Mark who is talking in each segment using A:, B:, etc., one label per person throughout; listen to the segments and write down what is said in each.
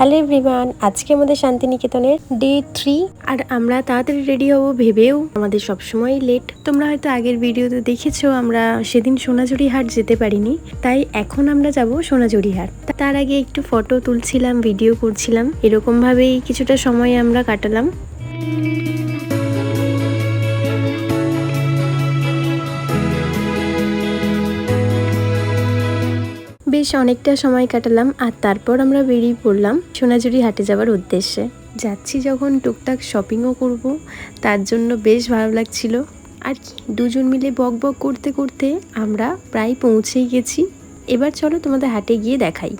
A: Hello everyone, আজকে আমাদের শান্তিনিকেতনের ডে 3 আর আমরা তাড়াতাড়ি রেডি হব ভেবেও আমাদের সবসময় লেট। তোমরা হয়তো আগের ভিডিওতে দেখেছো আমরা সেদিন সোনাঝুরি হাট যেতে পারিনি, তাই এখন আমরা যাব সোনাঝুরি হাট। তার আগে একটু ফটো তুলছিলাম, ভিডিও করছিলাম, এরকম ভাবেই কিছুটা সময় আমরা কাটালাম। বেশ অনেকটা সময় কাটালাম আর তারপর আমরা বেরিয়ে পড়লাম সোনাঝুরি হাটে যাওয়ার উদ্দেশ্যে। যাচ্ছি যখন টুকটাক শপিংও করব, তার জন্য বেশ ভালো লাগছিল। আর কি দুজন মিলে বক বক করতে করতে আমরা প্রায় পৌঁছেই গেছি। এবার চলো তোমাদের হাটে গিয়ে দেখাই।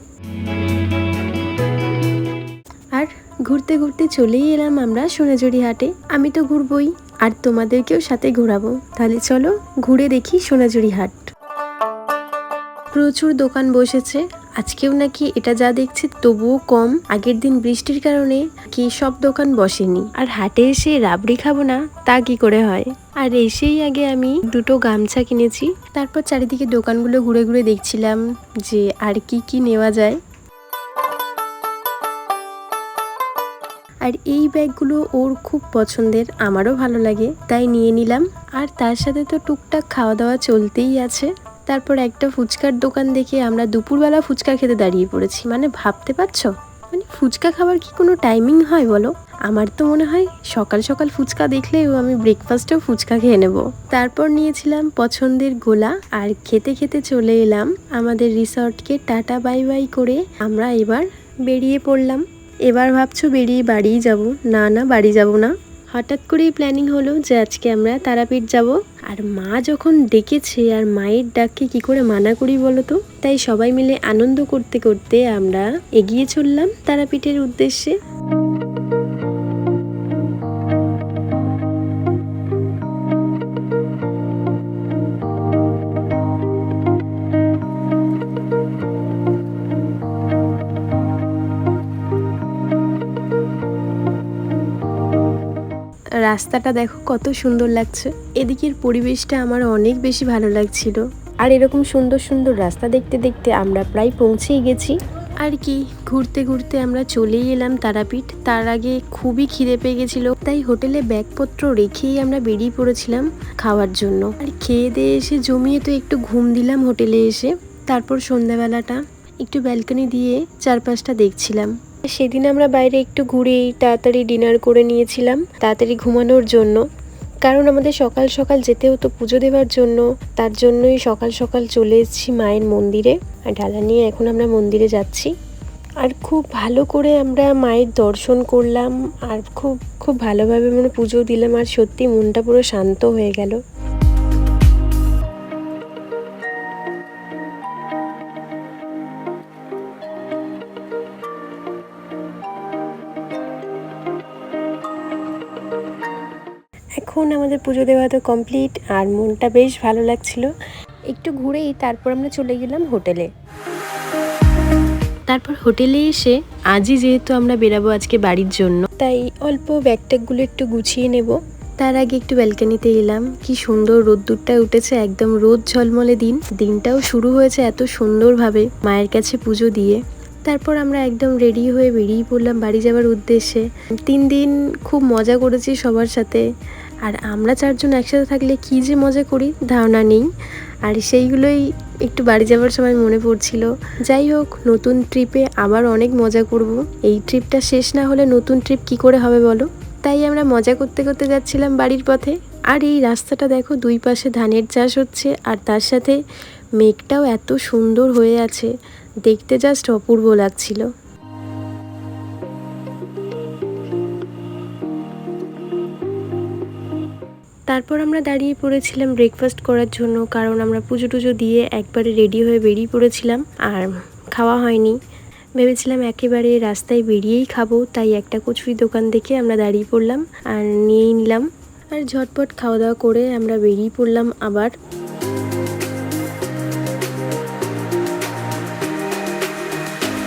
A: আর ঘুরতে ঘুরতে চলেই এলাম আমরা সোনাঝুরি হাটে। আমি তো ঘুরবই আর তোমাদেরকেও সাথে ঘোরাবো, তাহলে চলো ঘুরে দেখি সোনাঝুরি হাট। প্রচুর দোকান বসেছে আজকেও, নাকি এটা যা দেখছি তবুও কম। আগের দিন বৃষ্টির কারণে কি সব দোকান বসেনি। আর হাটে এসে রাবড়ি খাবো না তা কি করে হয়। আর এসেই আগে আমি দুটো গামছা কিনেছি, তারপর চারিদিকে দোকানগুলো ঘুরে ঘুরে দেখছিলাম যে আর কি কি নেওয়া যায়। আর এই ব্যাগগুলো ওর খুব পছন্দের, আমারও ভালো লাগে তাই নিয়ে নিলাম। আর তার সাথে তো টুকটাক খাওয়া দাওয়া চলতেই আছে। তারপর একটা ফুচকার দোকান দেখে আমরা দুপুরবেলা ফুচকা খেতে দাঁড়িয়ে পড়েছি। মানে ভাবতে পারছো, মানে ফুচকা খাবার কি কোনো টাইমিং হয় বলো? আমার তো মনে হয় সকাল সকাল ফুচকা দেখলেও আমি ব্রেকফাস্টেও ফুচকা খেয়ে নেব। তারপর নিয়েছিলাম পছন্দের গোলা আর খেতে খেতে চলে এলাম আমাদের রিসর্টকে টাটা বাই বাই করে আমরা এবার বেরিয়ে পড়লাম। এবার ভাবছো বেরিয়ে বাড়িই যাব? না না, বাড়ি যাব না। হঠাৎ করেই প্ল্যানিং হলো যে আজকে আমরা তারাপীঠ যাব। আর মা যখন ডেকেছে আর মায়ের ডাককে কি করে মানা করি বলো তো। তাই সবাই মিলে আনন্দ করতে করতে আমরা এগিয়ে চললাম তারাপীঠের উদ্দেশ্যে। রাস্তাটা দেখো কত সুন্দর লাগছে, এদিকের পরিবেশটা আমার অনেক বেশি ভালো লাগছিল। আর এরকম সুন্দর সুন্দর রাস্তা দেখতে দেখতে আমরা প্রায় পৌঁছেই গেছি। আর কি ঘুরতে ঘুরতে আমরা চলেই এলাম তারাপীঠ। তার আগে খুবই খিদে পেয়ে গেছিল, তাই হোটেলে ব্যাগপত্র রেখেই আমরা বেরিয়ে পড়েছিলাম খাওয়ার জন্য। আর খেয়ে দিয়ে এসে জমিয়ে তো একটু ঘুম দিলাম হোটেলে এসে। তারপর সন্ধ্যাবেলাটা একটু ব্যালকনি দিয়ে চারপাশটা দেখছিলাম। সেদিন আমরা বাইরে একটু ঘুরেই তাড়াতাড়ি ডিনার করে নিয়েছিলাম তাড়াতাড়ি ঘুমানোর জন্য, কারণ আমাদের সকাল সকাল যেতে হতো পুজো দেওয়ার জন্য। তার জন্যই সকাল সকাল চলে এসেছি মায়ের মন্দিরে। আর ডালা নিয়ে এখন আমরা মন্দিরে যাচ্ছি। আর খুব ভালো করে আমরা মায়ের দর্শন করলাম আর খুব খুব ভালোভাবে মানে পুজো দিলাম। আর সত্যি মনটা পুরো শান্ত হয়ে গেল। এখন আমাদের পুজো দেওয়া তো কমপ্লিট আর মনটা বেশ ভালো লাগছিল। একটু ঘুরেই তারপর আমরা চলে গেলাম হোটেলে। তারপর হোটেলে এসে আজই যেহেতু আমরা বেরাবো আজকে বাড়ির জন্য, তাই অল্প ব্যাগট্যাগগুলো একটু গুছিয়ে নেব। তার আগে একটু ব্যালকনিতে এলাম। কি সুন্দর রোদ্দুরটা উঠেছে, একদম রোদ ঝলমলে দিন। দিনটাও শুরু হয়েছে এত সুন্দরভাবে মায়ের কাছে পুজো দিয়ে। তারপর আমরা একদম রেডি হয়ে বেরিয়ে পড়লাম বাড়ি যাওয়ার উদ্দেশ্যে। 3 দিন খুব মজা করেছি সবার সাথে। আর আমরা 4 জন একসাথে থাকলে কি যে মজা করি ধারণা নেই। আর সেইগুলোই একটু বাড়ি যাওয়ার সময় মনে পড়ছিল। যাই হোক, নতুন ট্রিপে আবার অনেক মজা করব। এই ট্রিপটা শেষ না হলে নতুন ট্রিপ কি করে হবে বলো। তাই আমরা মজা করতে করতে যাচ্ছিলাম বাড়ির পথে। আর এই রাস্তাটা দেখো, দুই পাশে ধানের চাষ হচ্ছে আর তার সাথে মেঘটাও এত সুন্দর হয়ে আছে, দেখতে জাস্ট অপূর্ব লাগছিল। তারপর আমরা দাঁড়িয়ে পড়েছিলাম ব্রেকফাস্ট করার জন্য, কারণ আমরা পুজো টুজো দিয়ে একবারে রেডি হয়ে বেরিয়ে পড়েছিলাম আর খাওয়া হয়নি। ভেবেছিলাম একেবারে রাস্তায় বেরিয়েই খাবো, তাই একটা কচুরি দোকান দেখে আমরা দাঁড়িয়ে পড়লাম আর নিয়েই নিলাম। আর ঝটপট খাওয়া দাওয়া করে আমরা বেরিয়ে পড়লাম আবার।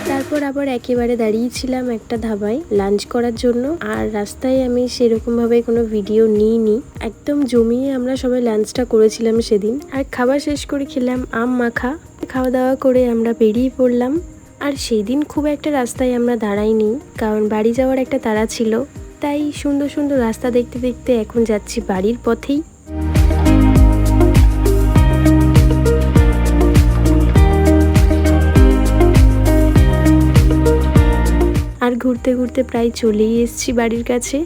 A: তারপর আবার একেবারে দাঁড়িয়েছিলাম একটা ধাবায় লাঞ্চ করার জন্য। আর রাস্তায় আমি সেরকমভাবে কোনো ভিডিও নিইনি, একদম জমিয়ে আমরা সবাই লাঞ্চটা করেছিলাম সেদিন। আর খাবার শেষ করে খেলাম আম মাখা। খাওয়া দাওয়া করে আমরা বেরিয়ে পড়লাম। আর সেই দিন খুব একটা রাস্তায় আমরা দাঁড়াইনি, কারণ বাড়ি যাওয়ার একটা তাড়া ছিল। তাই সুন্দর সুন্দর রাস্তা দেখতে দেখতে এখন যাচ্ছি বাড়ির পথেই। আর ঘুরতে ঘুরতে প্রায় চলেই এসেছি বাড়ির কাছে।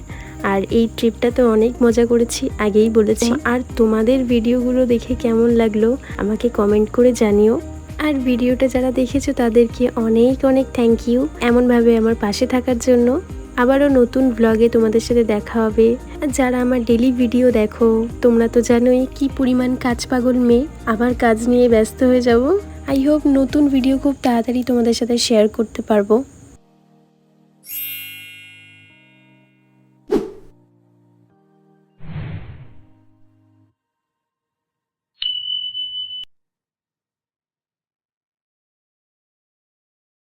A: আর এই ট্রিপটা তো অনেক মজা করেছি, আগেই বলেছি। আর তোমাদের ভিডিওগুলো দেখে কেমন লাগলো আমাকে কমেন্ট করে জানিও। আর ভিডিওটা যারা দেখেছো তাদেরকে অনেক অনেক থ্যাংক ইউ এমনভাবে আমার পাশে থাকার জন্য। আবারও নতুন ব্লগে তোমাদের সাথে দেখা হবে। আর যারা আমার ডেলি ভিডিও দেখো, তোমরা তো জানোই কি পরিমাণ কাজ পাগল মেয়ে, আবার কাজ নিয়ে ব্যস্ত হয়ে যাব। আই হোপ নতুন ভিডিও খুব তাড়াতাড়ি তোমাদের সাথে শেয়ার করতে পারবো।